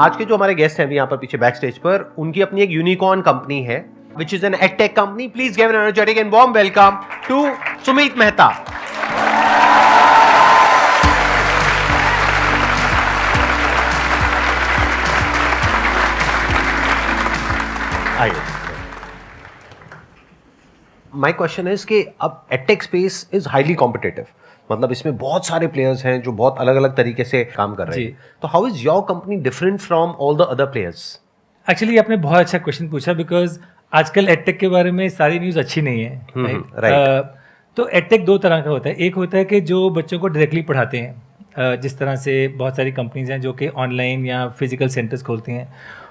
आज के जो हमारे गेस्ट हैं अभी यहाँ पर पीछे बैक स्टेज पर, उनकी अपनी एक यूनिकॉर्न कंपनी है which is an edtech company. Please give an energetic and warm welcome to Sumit Mehta. आइए. माई क्वेश्चन इज कि अब edtech space is highly competitive, मतलब इसमें बहुत सारे प्लेयर्स हैं जो बहुत अलग अलग तरीके से काम कर रहे हैं. तो how is your company different from all the other players? Actually आपने बहुत अच्छा क्वेश्चन पूछा, बिकॉज आजकल एडटेक के बारे में सारी न्यूज़ अच्छी नहीं है. राइट. तो एडटेक दो तरह का होता है. एक होता है कि जो बच्चों को डायरेक्टली पढ़ाते हैं, जिस तरह से बहुत सारी कंपनीज हैं जो कि ऑनलाइन या फिजिकल सेंटर्स खोलती हैं,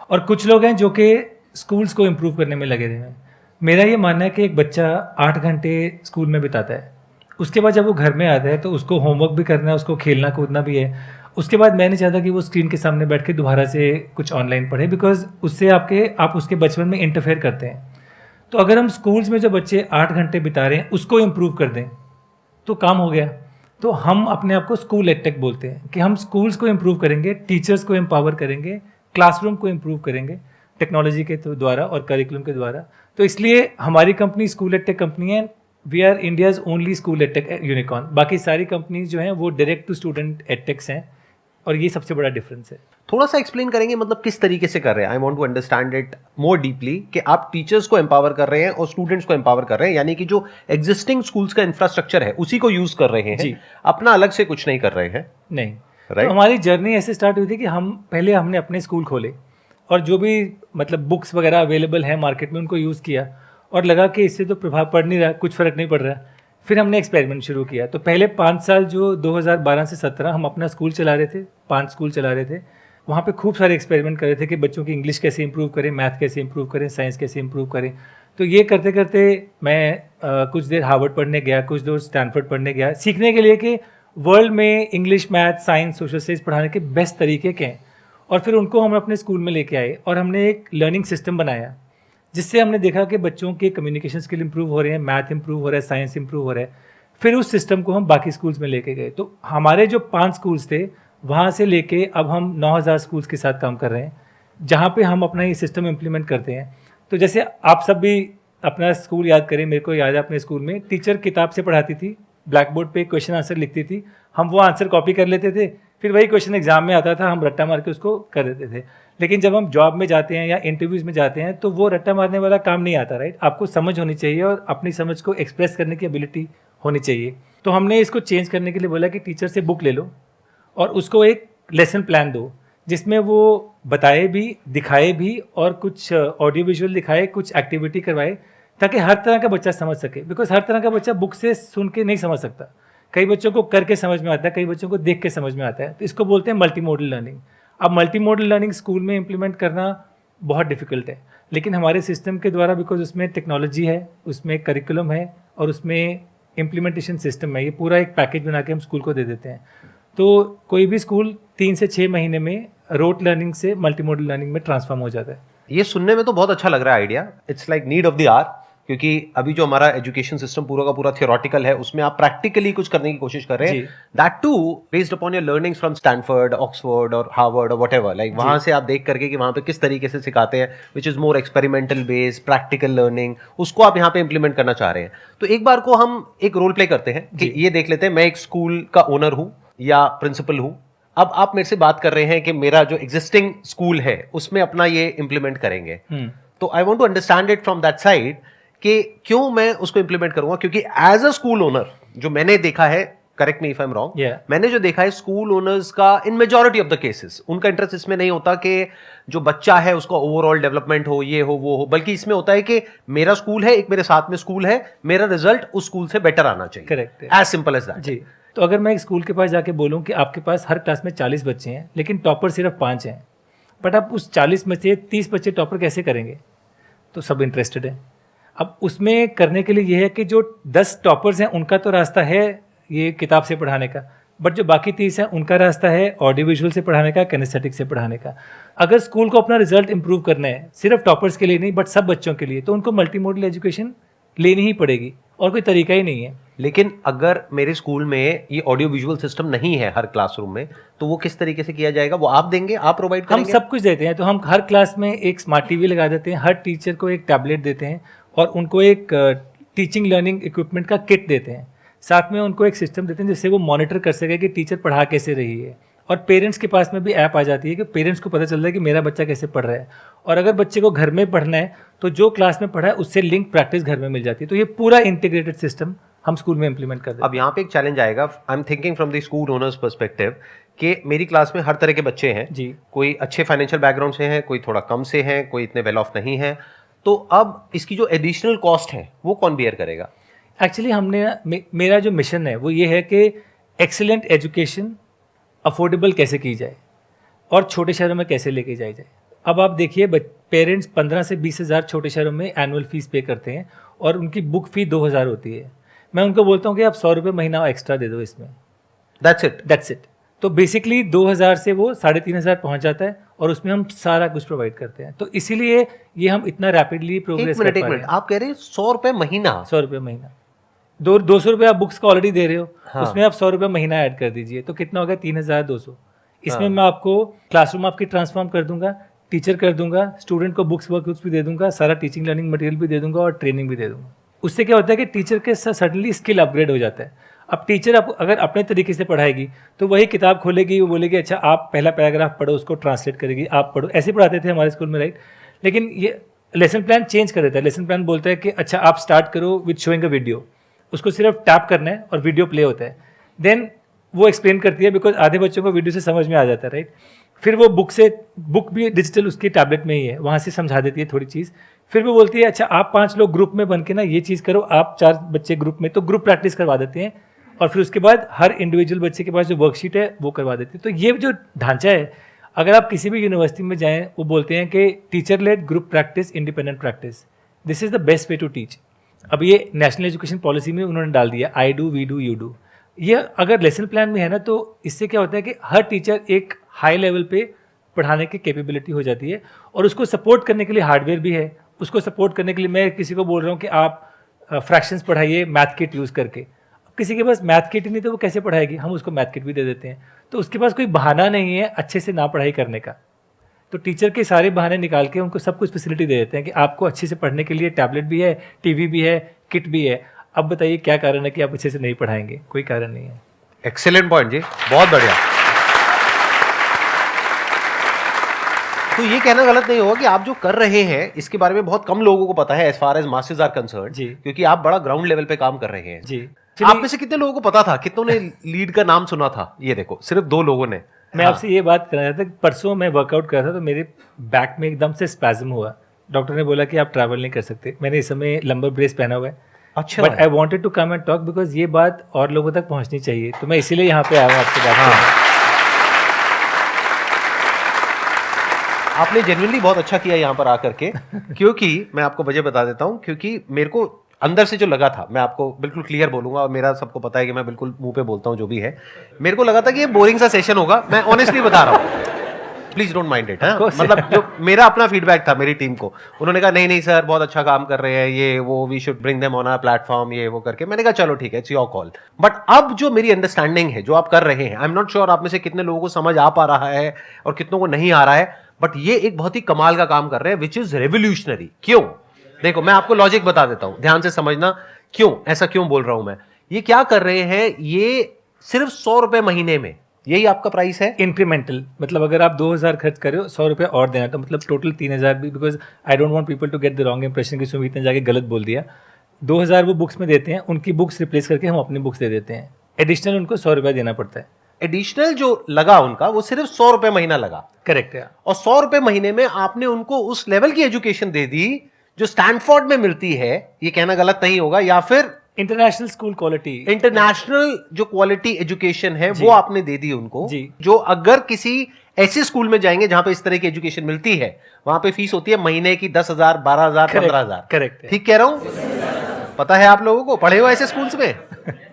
और कुछ लोग हैं जो कि स्कूल्स को इम्प्रूव करने में लगे हुए हैं. मेरा ये मानना है कि एक बच्चा 8 घंटे स्कूल में बिताता है, उसके बाद जब वो घर में आता है तो उसको होमवर्क भी करना है, उसको खेलना कूदना भी है. उसके बाद मैं नहीं चाहता कि वो स्क्रीन के सामने बैठ के दोबारा से कुछ ऑनलाइन पढ़े, बिकॉज उससे आप उसके बचपन में इंटरफेयर करते हैं. तो अगर हम स्कूल्स में जो बच्चे 8 घंटे बिता रहे हैं उसको इम्प्रूव कर दें तो काम हो गया. तो हम अपने आप को स्कूल एडटेक बोलते हैं कि हम स्कूल्स को इम्प्रूव करेंगे, टीचर्स को एम्पावर करेंगे, क्लासरूम को इम्प्रूव करेंगे टेक्नोलॉजी के द्वारा और करिकुलम के द्वारा. तो इसलिए हमारी कंपनी स्कूल एडटेक कंपनी है. We are India's only school edtech unicorn. बाकी सारी कंपनीज जो हैं वो डायरेक्ट टू स्टूडेंट एडटेक्स हैं, और ये सबसे बड़ा डिफरेंस है. थोड़ा सा एक्सप्लेन करेंगे, मतलब किस तरीके से कर रहे हैं? I want to understand it more deeply कि आप टीचर्स को एम्पावर कर रहे हैं और स्टूडेंट्स को एम्पावर कर रहे हैं, यानी कि जो एग्जिस्टिंग स्कूल्स का इंफ्रास्ट्रक्चर है उसी को यूज कर रहे हैं, अपना अलग से कुछ नहीं कर रहे हैं. नहीं, राइट. तो हमारी जर्नी ऐसे स्टार्ट हुई थी कि हमने अपने स्कूल खोले और जो भी मतलब बुक्स वगैरह अवेलेबल हैं मार्केट में उनको यूज़ किया, और लगा कि इससे तो प्रभाव पड़ नहीं रहा, कुछ फ़र्क नहीं पड़ रहा. फिर हमने एक्सपेरिमेंट शुरू किया. तो पहले 5 साल जो 2012 से 17 हम अपना स्कूल चला रहे थे, 5 स्कूल चला रहे थे. वहाँ पे खूब सारे एक्सपेरिमेंट कर रहे थे कि बच्चों की इंग्लिश कैसे इंप्रूव करें, मैथ कैसे इंप्रूव करें, साइंस कैसे इंप्रूव करें. तो ये करते करते मैं कुछ देर हार्वर्ड पढ़ने गया, कुछ देर स्टैनफोर्ड पढ़ने गया, सीखने के लिए कि वर्ल्ड में English, math, science, social studies पढ़ाने के बेस्ट तरीके क्या हैं. और फिर उनको हम अपने स्कूल में लेके आए और हमने एक लर्निंग सिस्टम बनाया जिससे हमने देखा कि बच्चों के कम्युनिकेशन स्किल इंप्रूव हो रहे हैं, मैथ इंप्रूव हो रहा है, साइंस इंप्रूव हो रहा है. फिर उस सिस्टम को हम बाकी स्कूल्स में लेके गए. तो हमारे जो 5 स्कूल्स थे वहाँ से लेके अब हम 9000 स्कूल्स के साथ काम कर रहे हैं, जहाँ पे हम अपना ये सिस्टम इम्प्लीमेंट करते हैं. तो जैसे आप सब भी अपना स्कूल याद करें, मेरे को याद है अपने स्कूल में टीचर किताब से पढ़ाती थी, ब्लैक बोर्ड पे क्वेश्चन आंसर लिखती थी, हम वो आंसर कॉपी कर लेते थे, फिर वही क्वेश्चन एग्जाम में आता था, हम रट्टा मार के उसको कर देते थे. लेकिन जब हम जॉब में जाते हैं या इंटरव्यूज़ में जाते हैं तो वो रट्टा मारने वाला काम नहीं आता. राइट. आपको समझ होनी चाहिए और अपनी समझ को एक्सप्रेस करने की एबिलिटी होनी चाहिए. तो हमने इसको चेंज करने के लिए बोला कि टीचर से बुक ले लो और उसको एक लेसन प्लान दो जिसमें वो बताए भी, दिखाए भी, और कुछ ऑडियो विजुअल दिखाए, कुछ एक्टिविटी करवाए, ताकि हर तरह का बच्चा समझ सके. बिकॉज हर तरह का बच्चा बुक से सुन के नहीं समझ सकता. कई बच्चों को करके समझ में आता है, कई बच्चों को देख के समझ में आता है. तो इसको बोलते हैं मल्टी मॉडल लर्निंग. अब मल्टी मॉडल लर्निंग स्कूल में इम्प्लीमेंट करना बहुत डिफिकल्ट है, लेकिन हमारे सिस्टम के द्वारा, बिकॉज उसमें टेक्नोलॉजी है, उसमें करिकुलम है और उसमें इम्प्लीमेंटेशन सिस्टम है, ये पूरा एक पैकेज बना के हम स्कूल को दे देते हैं. तो कोई भी स्कूल 3 से 6 महीने में रोट लर्निंग से मल्टी मॉडल लर्निंग में ट्रांसफॉर्म हो जाता है. ये सुनने में तो बहुत अच्छा लग रहा है idea. It's like need of the hour, क्योंकि अभी जो हमारा एजुकेशन सिस्टम पूरा का पूरा थियोरेटिकल है, उसमें आप प्रैक्टिकली कुछ करने की कोशिश कर रहे हैं. That too based upon your learnings from Stanford, Oxford और हार्वर्ड और व्हाटएवर. लाइक वहां से आप देख करके कि वहां पे किस तरीके से सिखाते हैं, which is more experimental based, practical learning, उसको आप यहाँ पे इंप्लीमेंट करना चाह रहे हैं. तो एक बार को हम एक रोल प्ले करते हैं कि ये देख लेते हैं, मैं एक स्कूल का ओनर हूँ या प्रिंसिपल हूँ. अब आप मेरे से बात कर रहे हैं कि मेरा जो एग्जिस्टिंग स्कूल है उसमें अपना ये इंप्लीमेंट करेंगे. तो I want to understand it from that side कि क्यों मैं उसको इंप्लीमेंट करूंगा. क्योंकि एज अ स्कूल ओनर जो मैंने देखा है, correct me if I am wrong, मैंने जो देखा है स्कूल ओनर्स का इन मेजॉरिटी ऑफ द केसेस उनका इंटरेस्ट इसमें नहीं होता कि जो बच्चा है उसका ओवरऑल डेवलपमेंट हो, ये हो वो हो, बल्कि इसमें होता है कि मेरा स्कूल है, एक मेरे साथ में स्कूल है, मेरा रिजल्ट उस स्कूल से बेटर आना चाहिए. Correct. As simple as that. जी. तो अगर मैं एक स्कूल के पास जाके बोलूं कि आपके पास हर क्लास में 40 बच्चे हैं लेकिन टॉपर सिर्फ 5 हैं, बट आप उस 40 में से 30 बच्चे टॉपर कैसे करेंगे? तो सब इंटरेस्टेड हैं. अब उसमें करने के लिए ये है कि जो 10 टॉपर्स हैं उनका तो रास्ता है ये किताब से पढ़ाने का, बट जो बाकी 30 हैं उनका रास्ता है ऑडियो विजुअल से पढ़ाने का, किनेस्थेटिक से पढ़ाने का. अगर स्कूल को अपना रिजल्ट इंप्रूव करना है सिर्फ टॉपर्स के लिए नहीं बट सब बच्चों के लिए, तो उनको मल्टी मॉडल एजुकेशन लेनी ही पड़ेगी और कोई तरीका ही नहीं है. लेकिन अगर मेरे स्कूल में ये ऑडियो विजुअल सिस्टम नहीं है हर क्लासरूम में, तो वो किस तरीके से किया जाएगा? वो आप देंगे, आप प्रोवाइड हम करेंगे? सब कुछ देते हैं। तो हम हर क्लास में एक स्मार्ट टीवी लगा देते हैं, हर टीचर को एक टैबलेट देते हैं और उनको एक टीचिंग लर्निंग इक्विपमेंट का किट देते हैं। साथ में उनको एक सिस्टम देते हैं जिससे वो मॉनिटर कर सके कि टीचर पढ़ा कैसे रही है। और पेरेंट्स के पास में भी ऐप आ जाती है कि पेरेंट्स को पता चल रहा है कि मेरा बच्चा कैसे पढ़ रहा है। और अगर बच्चे को घर में पढ़ना है तो जो क्लास में पढ़ा है उससे लिंक प्रैक्टिस घर में मिल जाती है। तो ये पूरा इंटीग्रेटेड सिस्टम हम स्कूल में इम्प्लीमेंट कर देते हैं। अब यहाँ पे एक चैलेंज आएगा, I am thinking from the school owners perspective, कि मेरी क्लास में हर तरह के बच्चे हैं जी। कोई अच्छे फाइनेंशियल बैकग्राउंड से हैं, कोई थोड़ा कम से हैं, कोई इतने वेल ऑफ नहीं है। तो अब इसकी जो एडिशनल कॉस्ट है वो कौन बियर करेगा? एक्चुअली मेरा जो मिशन है वो ये है कि एक्सीलेंट एजुकेशन अफोर्डेबल कैसे की जाए और छोटे शहरों में कैसे लेके जाई जाए। अब आप देखिए, पेरेंट्स 15 से 20 हज़ार छोटे शहरों में एनुअल फीस पे करते हैं और उनकी बुक फी 2000 होती है। मैं उनको बोलता हूँ कि आप 100 रुपये महीना एक्स्ट्रा दे दो इसमें, दैट्स इट। तो बेसिकली 2000 से वो 3500 पहुँच जाता है और उसमें हम सारा कुछ प्रोवाइड करते हैं। तो इसीलिए ये हम इतना रैपिडली प्रोग्रेस कर पा रहे हैं। आप कह रहे हैं 100 रुपए महीना? 100 रुपये महीना। 200 रुपये आप बुक्स का ऑलरेडी दे रहे हो, हाँ। उसमें आप 100 रुपये महीना ऐड कर दीजिए तो कितना होगा? 3200। इसमें मैं आपको क्लासरूम आपकी ट्रांसफॉर्म कर दूंगा, टीचर कर दूंगा, स्टूडेंट को बुक्स वर्कबुक्स भी दे दूंगा, सारा टीचिंग लर्निंग मटेरियल भी दे दूंगा और ट्रेनिंग भी दे दूंगा। उससे क्या होता है कि टीचर के साथ सडनली स्किल अपग्रेड हो जाता है। अब टीचर अगर अपने तरीके से पढ़ाएगी तो वही किताब खोलेगी, वो बोलेगी अच्छा आप पहला पैराग्राफ पढ़ो, उसको ट्रांसलेट करेगी, आप पढ़ो। ऐसे पढ़ाते थे हमारे स्कूल में, राइट। लेकिन ये लेसन प्लान चेंज कर देता है। लेसन प्लान बोलता है कि अच्छा आप स्टार्ट करो विद शोइंग अ वीडियो, उसको सिर्फ टैप करना है और वीडियो प्ले होता है। देन वो एक्सप्लेन करती है, बिकॉज आधे बच्चों को वीडियो से समझ में आ जाता है, राइट। फिर वो बुक भी डिजिटल उसकी टैबलेट में ही है, वहाँ से समझा देती है थोड़ी चीज़। फिर वो बोलती है अच्छा आप 5 लोग ग्रुप में बन के ना ये चीज़ करो, आप 4 बच्चे ग्रुप में, तो ग्रुप प्रैक्टिस करवा देते हैं। और फिर उसके बाद हर इंडिविजुअल बच्चे के पास जो वर्कशीट है वो करवा देते हैं। तो ये जो ढांचा है, अगर आप किसी भी यूनिवर्सिटी में जाएँ, वो बोलते हैं कि teacher led group practice, independent practice, this is the best way to teach. अब ये नेशनल एजुकेशन पॉलिसी में उन्होंने डाल दिया, I do, we do, you do. ये अगर लेसन प्लान में है ना, तो इससे क्या होता है कि हर टीचर एक हाई लेवल पे पढ़ाने की कैपेबिलिटी हो जाती है और उसको सपोर्ट करने के लिए हार्डवेयर भी है। उसको सपोर्ट करने के लिए मैं किसी को बोल रहा हूँ कि आप फ्रैक्शंस पढ़ाइए मैथ किट यूज़ करके। किसी के पास मैथ किट नहीं तो वो कैसे पढ़ाएगी? हम उसको मैथ किट भी दे देते हैं। तो उसके पास कोई बहाना नहीं है अच्छे से ना पढ़ाई करने का। तो टीचर के सारे बहाने निकाल के उनको सब कुछ फैसिलिटी दे देते हैं कि आपको अच्छे से पढ़ने के लिए टैबलेट भी है, टीवी भी है, किट भी है। अब बताइए क्या कारण है कि आप अच्छे से नहीं पढ़ाएंगे? कोई कारण नहीं है। एक्सेलेंट पॉइंट जी, बहुत बढ़िया। तो ये कहना गलत नहीं होगा कि आप जो कर रहे हैं इसके बारे में बहुत कम लोगों को पता है as far as masses are concerned, जी। क्योंकि आप बड़ा ग्राउंड लेवल पे काम कर रहे हैं जी। आप में से कितने लोगों को पता था? कितनों ने लीड का नाम सुना था? ये देखो, सिर्फ 2 लोगों ने। मैं आपसे ये बात करना चाहता था, परसों मैं वर्कआउट कर रहा था तो मेरे बैक में एकदम से स्पैज्म हुआ। डॉक्टर ने बोला कि आप ट्रैवल नहीं कर सकते। मैंने इस समय लंबर ब्रेस पहना हुआ है। अच्छा। But I wanted to come and talk because ये बात और लोगों तक पहुंचनी चाहिए, तो मैं इसीलिए यहाँ पे आया हूँ आपसे बात करने। आपने जेन्युइनली बहुत अच्छा किया यहाँ पर आकर के, क्योंकि मैं आपको वजह बता देता हूँ। क्योंकि मेरे को अंदर से जो लगा था, मैं आपको बिल्कुल क्लियर बोलूंगा और मेरा सबको पता है कि मैं बिल्कुल मुंह पे बोलता हूँ जो भी है। मेरे को लगा था कि ये बोरिंग सा सेशन होगा, मैं ऑनेस्टली बता रहा हूँ, प्लीज डोंट माइंड इट। मतलब जो मेरा अपना फीडबैक था मेरी टीम को, उन्होंने कहा नहीं नहीं सर बहुत अच्छा काम कर रहे हैं, ये वो, we should bring them on a platform, ये वो करके। मैंने कहा चलो ठीक है, इट्स योर कॉल। बट अब जो मेरी अंडरस्टैंडिंग है, जो आप कर रहे हैं, आई एम नॉट श्योर आप में से कितने लोगों को समझ आ पा रहा है और कितनों को नहीं आ रहा है, बट ये एक बहुत ही कमाल का काम कर रहे हैं विच इज रेवोल्यूशनरी। क्यों? देखो मैं आपको लॉजिक बता देता हूं, ध्यान से समझना क्यों ऐसा क्यों बोल रहा हूं मैं। ये क्या कर रहे हैं, ये सिर्फ 100 रुपए महीने में, यही आपका प्राइस है इंक्रीमेंटल। मतलब अगर आप 2000 खर्च कर रहे हो, 100 रुपये और देना, तो मतलब टोटल 3000 भी। Because I don't want people to get the wrong impression कि सुमित ने जाके गलत बोल दिया। 2000 वो बुक्स में देते हैं, उनकी बुक्स रिप्लेस करके हम अपनी बुक्स दे देते हैं। एडिशनल उनको 100 रुपये देना पड़ता है। एडिशनल जो लगा उनका वो सिर्फ 100 रुपए महीना लगा। करेक्ट है। और 100 रुपए महीने में आपने उनको उस लेवल की एजुकेशन दे दी जो स्टैनफोर्ड में मिलती है, ये कहना गलत नहीं होगा, या फिर इंटरनेशनल स्कूल क्वालिटी, इंटरनेशनल जो क्वालिटी एजुकेशन है वो आपने दे दी उनको जी। जो अगर किसी ऐसे स्कूल में जाएंगे जहां पे इस तरह की एजुकेशन मिलती है, वहां पे फीस होती है महीने की 10,000, 12,000, 15,000। करेक्ट है। ठीक कह रहा हूं? पता है आप लोगों को? पढ़े हो ऐसे स्कूल्स में?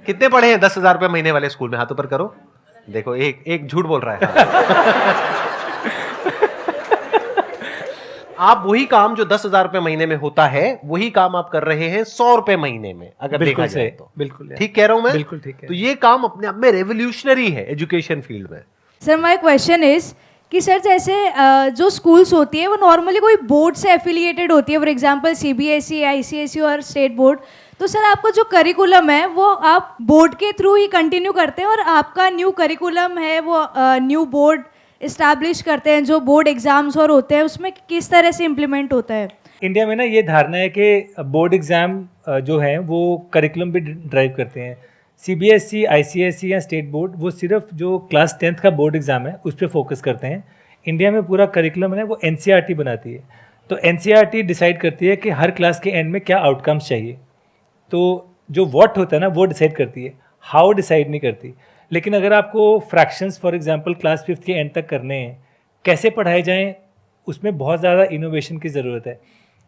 कितने पढ़े हैं 10,000 रुपए महीने वाले स्कूल में? हाथों पर करो। देखो एक झूठ बोल रहा है। आप वही काम जो 10,000 रुपए महीने में होता है वही काम आप कर रहे हैं 100 रुपए महीने में, अगर देखा जाए तो। बिल्कुल ठीक कह रहा हूं मैं? बिल्कुल ठीक है। तो ये काम अपने आप में रेवोल्यूशनरी है एजुकेशन फील्ड में। सर माय क्वेश्चन इज कि सर जैसे जो स्कूल्स होती है वो नॉर्मली कोई बोर्ड से एफिलिएटेड होती है, फॉर एग्जांपल सीबीएसई, आईसीएसई और स्टेट बोर्ड, तो सर आपका जो करिकुलम है वो आप बोर्ड के थ्रू ही कंटिन्यू करते हैं और आपका न्यू करिकुलम है वो न्यू बोर्ड इस्टेब्लिश करते हैं, जो बोर्ड एग्जाम्स और होते हैं उसमें किस तरह से इम्प्लीमेंट होता है? इंडिया में ना ये धारणा है कि बोर्ड एग्ज़ाम जो हैं वो करिकुलम भी ड्राइव करते हैं। सीबीएसई, आईसीएसई या स्टेट बोर्ड वो सिर्फ जो क्लास 10th का बोर्ड एग्ज़ाम है उस पर फोकस करते हैं। इंडिया में पूरा करिकुलम है वो एनसीईआरटी बनाती है। तो एनसीईआरटी डिसाइड करती है कि हर क्लास के एंड में क्या आउटकम्स चाहिए। तो जो व्हाट होता है ना वो डिसाइड करती है, हाउ डिसाइड नहीं करती। लेकिन अगर आपको fractions for example class 5th के एंड तक करने हैं, कैसे पढ़ाए जाएं, उसमें बहुत ज़्यादा इनोवेशन की ज़रूरत है।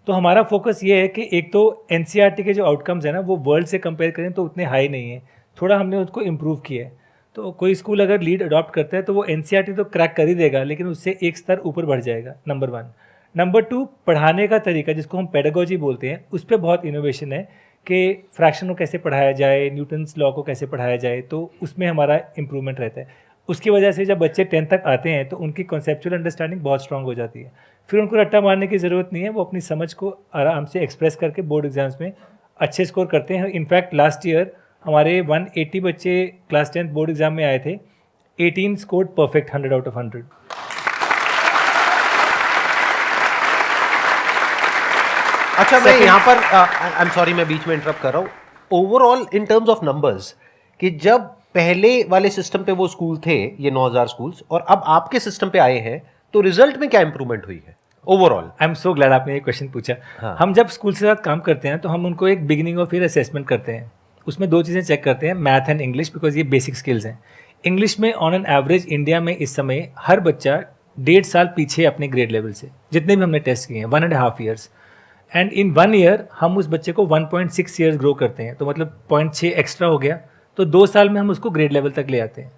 तो हमारा फोकस ये है कि एक तो एनसीईआरटी के जो आउटकम्स हैं ना वो वर्ल्ड से कंपेयर करें तो उतने हाई नहीं है, थोड़ा हमने उसको इम्प्रूव किया है। तो कोई स्कूल अगर लीड अडॉप्ट करता है तो वो एनसीईआरटी तो क्रैक कर ही देगा, लेकिन उससे एक स्तर ऊपर बढ़ जाएगा, नंबर 1। नंबर 2, पढ़ाने का तरीका जिसको हम पेडागोजी बोलते हैं, उस पर बहुत इनोवेशन है कि फ्रैक्शन को कैसे पढ़ाया जाए, न्यूटन्स लॉ को कैसे पढ़ाया जाए, तो उसमें हमारा इम्प्रूवमेंट रहता है। उसकी वजह से जब बच्चे 10th तक आते हैं तो उनकी कॉन्सेप्चुअल अंडरस्टैंडिंग बहुत स्ट्रांग हो जाती है। फिर उनको रट्टा मारने की ज़रूरत नहीं है, वो अपनी समझ को आराम से एक्सप्रेस करके बोर्ड एग्जाम्स में अच्छे स्कोर करते हैं। इनफैक्ट लास्ट ईयर हमारे 180 बच्चे क्लास 10th बोर्ड एग्जाम में आए थे, 18 स्कोर्ड परफेक्ट 100 आउट ऑफ 100। अच्छा, मैं यहाँ पर आई एम सॉरी मैं बीच में इंटरप्ट कर रहा हूँ। Overall in terms of numbers, कि जब पहले वाले सिस्टम पे वो स्कूल थे, ये 9,000 स्कूल्स, और अब आपके सिस्टम पे आए हैं, तो रिजल्ट में क्या इंप्रूवमेंट हुई है overall? I am so glad आपने ये क्वेश्चन पूछा। हाँ। हम जब स्कूल के साथ काम करते हैं तो हम उनको एक बिगिनिंग ऑफ ईयर असेसमेंट करते हैं। उसमें 2 चीज़ें चेक करते हैं, मैथ एंड इंग्लिश, बिकॉज ये बेसिक स्किल्स हैं। इंग्लिश में ऑन एन एवरेज इंडिया में इस समय हर बच्चा 1.5 साल पीछे अपने ग्रेड लेवल से, जितने भी हमने टेस्ट किए हैं, 1.5 ईयर्स। एंड इन 1 ईयर हम उस बच्चे को 1.6 ईयर्स ग्रो करते हैं, तो मतलब 0.6 एक्स्ट्रा हो गया, तो 2 साल में हम उसको ग्रेड लेवल तक ले आते हैं।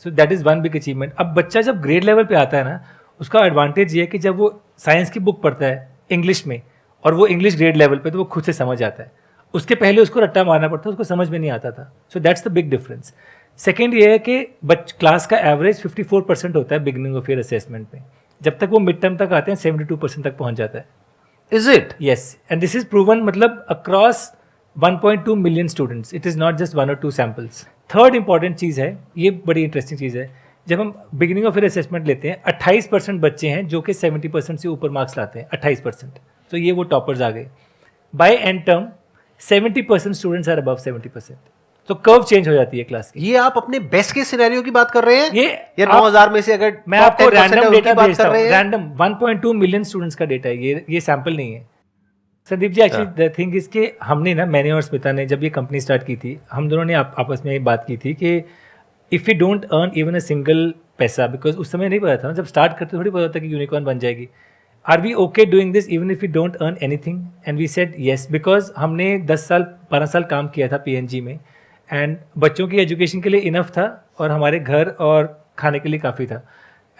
So that is one big achievement. अब बच्चा जब ग्रेड लेवल पे आता है ना, उसका एडवांटेज ये है कि जब वो साइंस की बुक पढ़ता है इंग्लिश में, और वो इंग्लिश ग्रेड लेवल पे, तो वो खुद से समझ आता है। उसके पहले उसको रट्टा मारना पड़ता, उसको समझ में नहीं आता था। So that's the big difference. Second ये है कि क्लास का एवरेज 54% होता है बिगिनिंग ऑफ ईयर असेसमेंट में। जब तक वो मिड टर्म तक आते हैं 72% तक पहुंच जाता है। Is it? Yes, and this is proven मतलब across 1.2 million students. It is not just 1 or 2 samples. Third important चीज़ है, ये बड़ी इंटरेस्टिंग चीज़ है, जब हम बिगिनिंग ऑफ ईयर असेसमेंट लेते हैं 28% बच्चे हैं जो कि 70% से ऊपर मार्क्स लाते हैं, 28%। तो ये वो टॉपर्स आ गए। By end term 70% students are above 70%। तो कर्व चेंज हो जाती है क्लास की। ये आप अपने बेस्ट के सिनेरियो की बात कर रहे हैं? ये 9,000 में से अगर मैं top आपको 10% रैंडम है, डेटा उनकी बात भेजता कर हूँ। रहे हैं? रैंडम 1.2 मिलियन स्टूडेंट्स का डेटा है, ये सैंपल नहीं है। Sandeep ji, actually the thing is के हमने ना, मैंने और स्मिता ने जब ये कंपनी स्टार्ट की थी, हम दोनों ने आपस में बात की थी कि if you don't earn even a single पैसा, बिकॉज उस समय नहीं पता था ना, जब स्टार्ट करते थोड़ी पता था कि यूनिकॉर्न बन जाएगी। Are we okay doing this even if you don't earn anything? And we said yes, because हमने 10 साल 12 साल काम किया था पीएनजी में, एंड बच्चों की एजुकेशन के लिए इनफ था और हमारे घर और खाने के लिए काफ़ी था।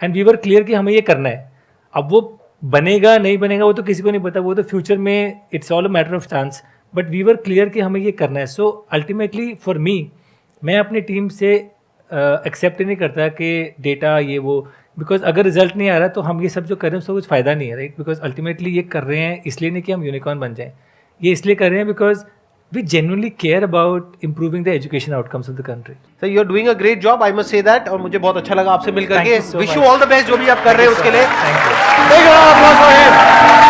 एंड वी वर क्लियर कि हमें ये करना है। अब वो बनेगा नहीं बनेगा वो तो किसी को नहीं पता, वो तो फ्यूचर में it's all a matter of chance, but we were clear कि हमें ये करना है। सो अल्टीमेटली फॉर मी, मैं अपनी टीम से एक्सेप्ट नहीं करता कि डेटा ये वो, बिकॉज अगर रिजल्ट नहीं आ रहा तो हम ये सब जो कर रहे हैं उसका कुछ फ़ायदा नहीं है, राइट? बिकॉज अल्टीमेटली ये कर रहे हैं इसलिए नहीं कि हम यूनिकॉर्न बन जाएं, ये इसलिए कर रहे हैं because we genuinely care about improving the education outcomes of the country. So you're doing a great job, I must say that, और मुझे बहुत अच्छा लगा आपसे मिलकर के। Thank you so Wish you much. all the best जो भी आप कर रहे हैं उसके लिए। Thank you. Big round of applause for him.